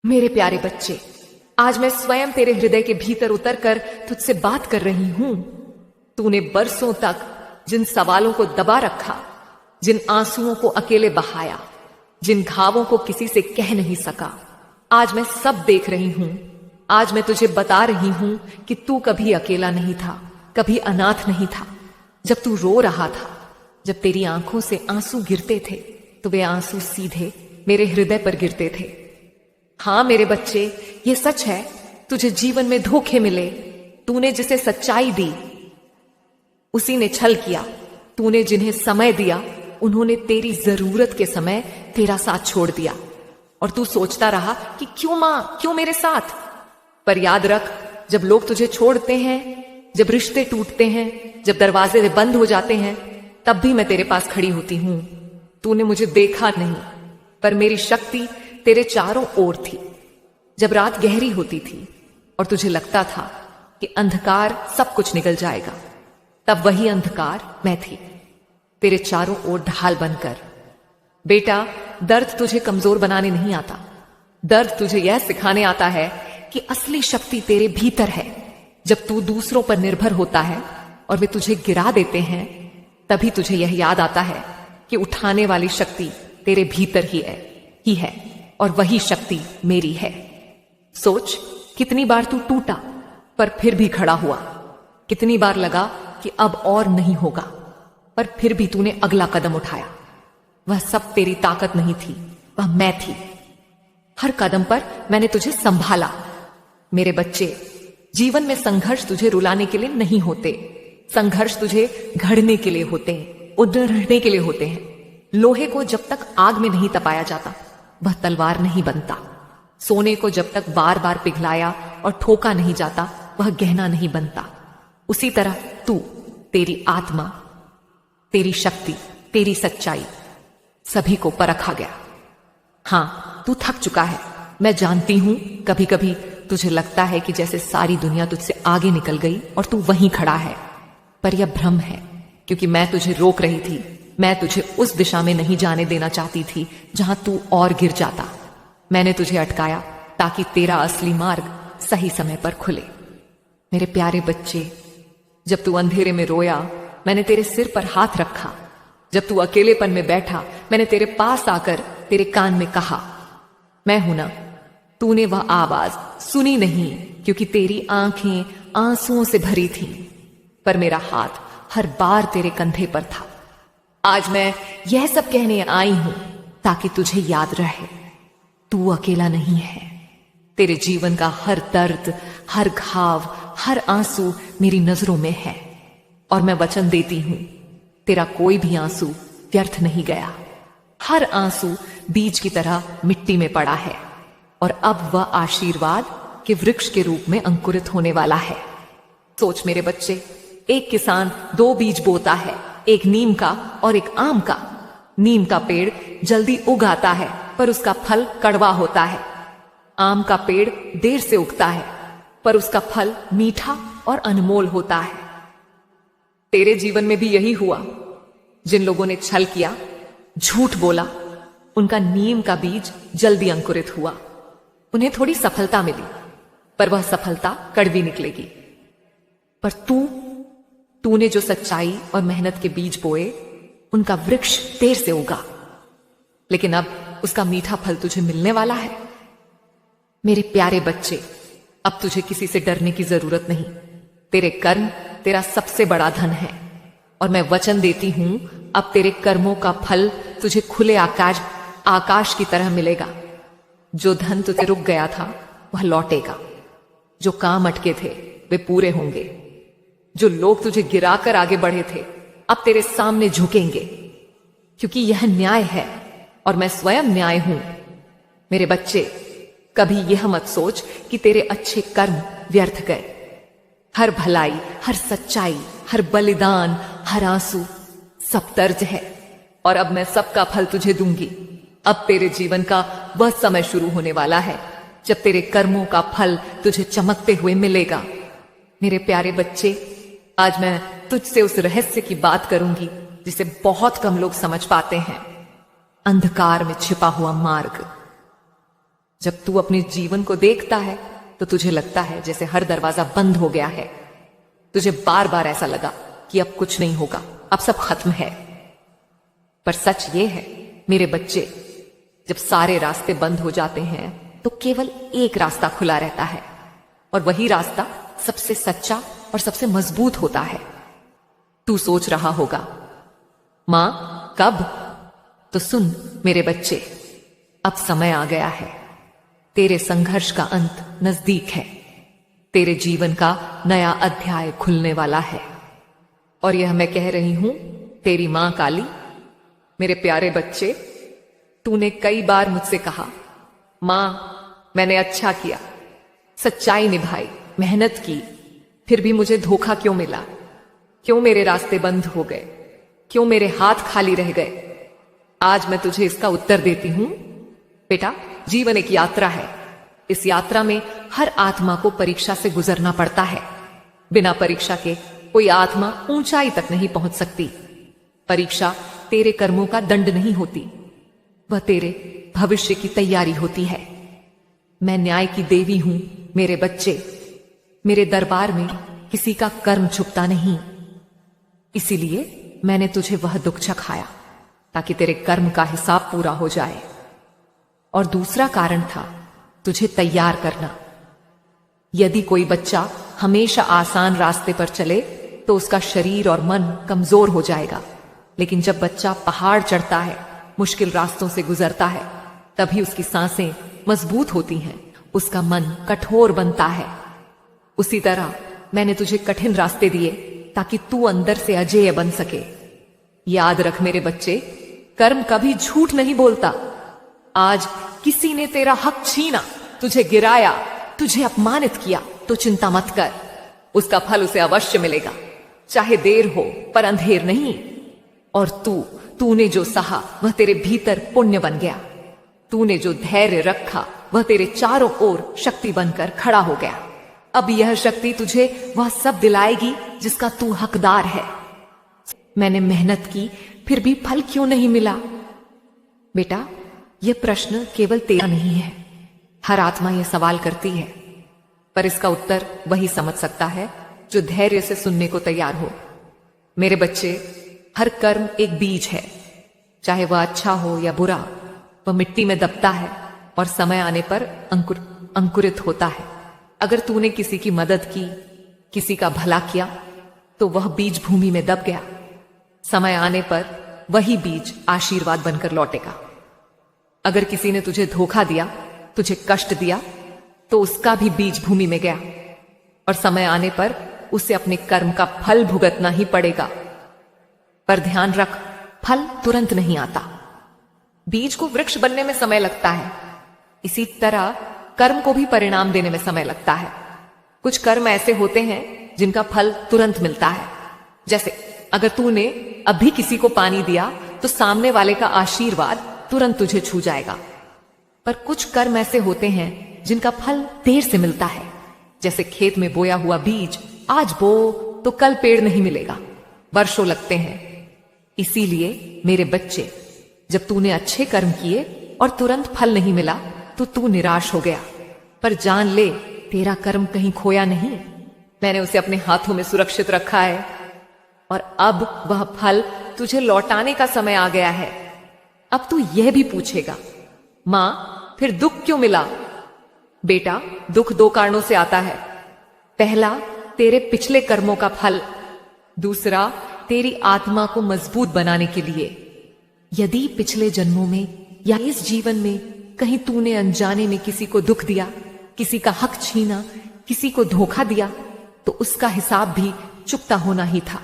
मेरे प्यारे बच्चे, आज मैं स्वयं तेरे हृदय के भीतर उतरकर तुझसे बात कर रही हूं। तूने बरसों तक जिन सवालों को दबा रखा, जिन आंसुओं को अकेले बहाया, जिन घावों को किसी से कह नहीं सका, आज मैं सब देख रही हूं। आज मैं तुझे बता रही हूं कि तू कभी अकेला नहीं था, कभी अनाथ नहीं था। जब तू रो रहा था, जब तेरी आंखों से आंसू गिरते थे, तो वे आंसू सीधे मेरे हृदय पर गिरते थे। हां मेरे बच्चे, ये सच है, तुझे जीवन में धोखे मिले। तूने जिसे सच्चाई दी, उसी ने छल किया। तूने जिन्हें समय दिया, उन्होंने तेरी जरूरत के समय तेरा साथ छोड़ दिया। और तू सोचता रहा कि क्यों मां, क्यों मेरे साथ। पर याद रख, जब लोग तुझे छोड़ते हैं, जब रिश्ते टूटते हैं, जब दरवाजे बंद हो जाते हैं, तब भी मैं तेरे पास खड़ी होती हूं। तूने मुझे देखा नहीं, पर मेरी शक्ति तेरे चारों ओर थी। जब रात गहरी होती थी और तुझे लगता था कि अंधकार सब कुछ निकल जाएगा, तब वही अंधकार मैं थी, तेरे चारों ओर ढाल बनकर। बेटा, दर्द तुझे कमजोर बनाने नहीं आता। दर्द तुझे यह सिखाने आता है कि असली शक्ति तेरे भीतर है। जब तू दूसरों पर निर्भर होता है और वे तुझे गिरा देते हैं, तभी तुझे यह याद आता है कि उठाने वाली शक्ति तेरे भीतर ही है और वही शक्ति मेरी है। सोच, कितनी बार तू टूटा पर फिर भी खड़ा हुआ। कितनी बार लगा कि अब और नहीं होगा, पर फिर भी तूने अगला कदम उठाया। वह सब तेरी ताकत नहीं थी, वह मैं थी। हर कदम पर मैंने तुझे संभाला। मेरे बच्चे, जीवन में संघर्ष तुझे रुलाने के लिए नहीं होते। संघर्ष तुझे घड़ने के लिए होते हैं, उधड़ने के लिए होते हैं। लोहे को जब तक आग में नहीं तपाया जाता, वह तलवार नहीं बनता। सोने को जब तक बार बार पिघलाया और ठोका नहीं जाता, वह गहना नहीं बनता। उसी तरह तू, तेरी आत्मा, तेरी शक्ति, तेरी सच्चाई, सभी को परखा गया। हां, तू थक चुका है, मैं जानती हूं। कभी कभी तुझे लगता है कि जैसे सारी दुनिया तुझसे आगे निकल गई और तू वहीं खड़ा है, पर यह भ्रम है, क्योंकि मैं तुझे रोक रही थी। मैं तुझे उस दिशा में नहीं जाने देना चाहती थी जहां तू और गिर जाता। मैंने तुझे अटकाया ताकि तेरा असली मार्ग सही समय पर खुले। मेरे प्यारे बच्चे, जब तू अंधेरे में रोया, मैंने तेरे सिर पर हाथ रखा। जब तू अकेलेपन में बैठा, मैंने तेरे पास आकर तेरे कान में कहा, मैं हूं ना। तूने वह आवाज सुनी नहीं, क्योंकि तेरी आंखें आंसुओं से भरी थीं, पर मेरा हाथ हर बार तेरे कंधे पर था। आज मैं यह सब कहने आई हूं ताकि तुझे याद रहे, तू अकेला नहीं है। तेरे जीवन का हर दर्द, हर घाव, हर आंसू मेरी नजरों में है। और मैं वचन देती हूं, तेरा कोई भी आंसू व्यर्थ नहीं गया। हर आंसू बीज की तरह मिट्टी में पड़ा है, और अब वह आशीर्वाद के वृक्ष के रूप में अंकुरित होने वाला है। सोच मेरे बच्चे, एक किसान 2 बीज बोता है, एक नीम का और एक आम का। नीम का पेड़ जल्दी उग आता है, पर उसका फल कड़वा होता है। आम का पेड़ देर से उगता है, पर उसका फल मीठा और अनमोल होता है। तेरे जीवन में भी यही हुआ। जिन लोगों ने छल किया, झूठ बोला, उनका नीम का बीज जल्दी अंकुरित हुआ। उन्हें थोड़ी सफलता मिली, पर वह सफलता कड़वी निकलेगी। पर तूने जो सच्चाई और मेहनत के बीज बोए, उनका वृक्ष देर से उगा, लेकिन अब उसका मीठा फल तुझे मिलने वाला है। मेरे प्यारे बच्चे, अब तुझे किसी से डरने की जरूरत नहीं। तेरे कर्म तेरा सबसे बड़ा धन है, और मैं वचन देती हूं, अब तेरे कर्मों का फल तुझे खुले आकाश की तरह मिलेगा। जो धन तुझे रुक गया था, वह लौटेगा। जो काम अटके थे, वे पूरे होंगे। जो लोग तुझे गिराकर आगे बढ़े थे, अब तेरे सामने झुकेंगे, क्योंकि यह न्याय है और मैं स्वयं न्याय हूं। मेरे बच्चे, कभी यह मत सोच कि तेरे अच्छे कर्म व्यर्थ गए। हर भलाई, हर सच्चाई, हर बलिदान, हर आंसू, सब दर्ज है, और अब मैं सबका फल तुझे दूंगी। अब तेरे जीवन का वह समय शुरू होने वाला है जब तेरे कर्मों का फल तुझे चमकते हुए मिलेगा। मेरे प्यारे बच्चे, आज मैं तुझसे उस रहस्य की बात करूंगी जिसे बहुत कम लोग समझ पाते हैं। अंधकार में छिपा हुआ मार्ग। जब तू अपने जीवन को देखता है तो तुझे लगता है जैसे हर दरवाजा बंद हो गया है। तुझे बार बार ऐसा लगा कि अब कुछ नहीं होगा, अब सब खत्म है। पर सच ये है मेरे बच्चे, जब सारे रास्ते बंद हो जाते हैं तो केवल एक रास्ता खुला रहता है, और वही रास्ता सबसे सच्चा और सबसे मजबूत होता है। तू सोच रहा होगा, मां कब? तो सुन मेरे बच्चे, अब समय आ गया है। तेरे संघर्ष का अंत नजदीक है। तेरे जीवन का नया अध्याय खुलने वाला है। और यह मैं कह रही हूं तेरी मां काली। मेरे प्यारे बच्चे, तूने कई बार मुझसे कहा, मां मैंने अच्छा किया, सच्चाई निभाई, मेहनत की, फिर भी मुझे धोखा क्यों मिला? क्यों मेरे रास्ते बंद हो गए? क्यों मेरे हाथ खाली रह गए? आज मैं तुझे इसका उत्तर देती हूं। बेटा, जीवन एक यात्रा है। इस यात्रा में हर आत्मा को परीक्षा से गुजरना पड़ता है। बिना परीक्षा के कोई आत्मा ऊंचाई तक नहीं पहुंच सकती। परीक्षा तेरे कर्मों का दंड नहीं होती, वह तेरे भविष्य की तैयारी होती है। मैं न्याय की देवी हूं मेरे बच्चे। मेरे दरबार में किसी का कर्म छुपता नहीं। इसीलिए मैंने तुझे वह दुख चखाया ताकि तेरे कर्म का हिसाब पूरा हो जाए। और दूसरा कारण था तुझे तैयार करना। यदि कोई बच्चा हमेशा आसान रास्ते पर चले तो उसका शरीर और मन कमजोर हो जाएगा, लेकिन जब बच्चा पहाड़ चढ़ता है, मुश्किल रास्तों से गुजरता है, तभी उसकी सांसें मजबूत होती हैं, उसका मन कठोर बनता है। उसी तरह मैंने तुझे कठिन रास्ते दिए ताकि तू अंदर से अजेय बन सके। याद रख मेरे बच्चे, कर्म कभी झूठ नहीं बोलता। आज किसी ने तेरा हक छीना, तुझे गिराया, तुझे अपमानित किया, तो चिंता मत कर, उसका फल उसे अवश्य मिलेगा, चाहे देर हो पर अंधेर नहीं। और तूने जो सहा वह तेरे भीतर पुण्य बन गया। तूने जो धैर्य रखा वह तेरे चारों ओर शक्ति बनकर खड़ा हो गया। अब यह शक्ति तुझे वह सब दिलाएगी जिसका तू हकदार है। मैंने मेहनत की, फिर भी फल क्यों नहीं मिला? बेटा, यह प्रश्न केवल तेरा नहीं है। हर आत्मा यह सवाल करती है, पर इसका उत्तर वही समझ सकता है जो धैर्य से सुनने को तैयार हो। मेरे बच्चे, हर कर्म एक बीज है, चाहे वह अच्छा हो या बुरा, वह मिट्टी में दबता है और समय आने पर अंकुरित होता है। अगर तूने किसी की मदद की, किसी का भला किया, तो वह बीज भूमि में दब गया। समय आने पर वही बीज आशीर्वाद बनकर लौटेगा। अगर किसी ने तुझे धोखा दिया, तुझे कष्ट दिया, तो उसका भी बीज भूमि में गया, और समय आने पर उसे अपने कर्म का फल भुगतना ही पड़ेगा। पर ध्यान रख, फल तुरंत नहीं आता। बीज को वृक्ष बनने में समय लगता है। इसी तरह कर्म को भी परिणाम देने में समय लगता है। कुछ कर्म ऐसे होते हैं जिनका फल तुरंत मिलता है। जैसे अगर तूने अभी किसी को पानी दिया तो सामने वाले का आशीर्वाद तुरंत तुझे छू जाएगा। पर कुछ कर्म ऐसे होते हैं जिनका फल देर से मिलता है। जैसे खेत में बोया हुआ बीज आज बो तो कल पेड़ नहीं मिलेगा, वर्षों लगते हैं। इसीलिए मेरे बच्चे, जब तूने अच्छे कर्म किए और तुरंत फल नहीं मिला तो तू निराश हो गया। पर जान ले, तेरा कर्म कहीं खोया नहीं। मैंने उसे अपने हाथों में सुरक्षित रखा है, और अब वह फल तुझे लौटाने का समय आ गया है। अब तू यह भी पूछेगा, मां फिर दुख क्यों मिला? बेटा, दुख दो कारणों से आता है। पहला, तेरे पिछले कर्मों का फल। दूसरा, तेरी आत्मा को मजबूत बनाने के लिए। यदि पिछले जन्मों में या इस जीवन में कहीं तूने अनजाने में किसी को दुख दिया, किसी का हक छीना, किसी को धोखा दिया, तो उसका हिसाब भी चुकता होना ही था।